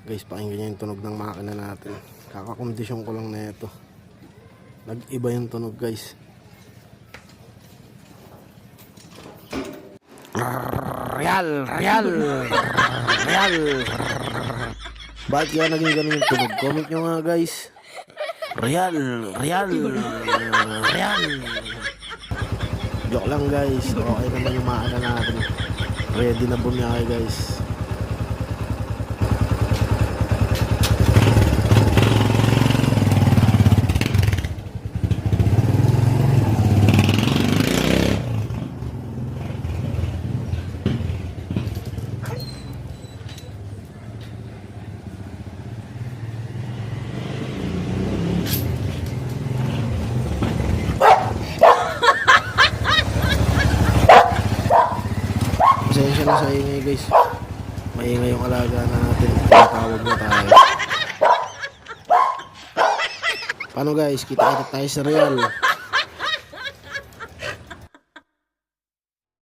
Guys, pakinggan nyo yung tunog ng makina natin. Kakakondisyon ko lang na ito. Nag-iba yung tunog, guys. Real. Bakit kaya naging ganun yung tunog? Comment nyo nga, guys. Real. Joke lang, guys. Okay naman yung makina natin. Ready na bumiyahe, guys. Pasensya na sa ingay, guys. Maingay yung alaga natin. Tawag na tayo. Paano, guys? Kita tayo sa Real.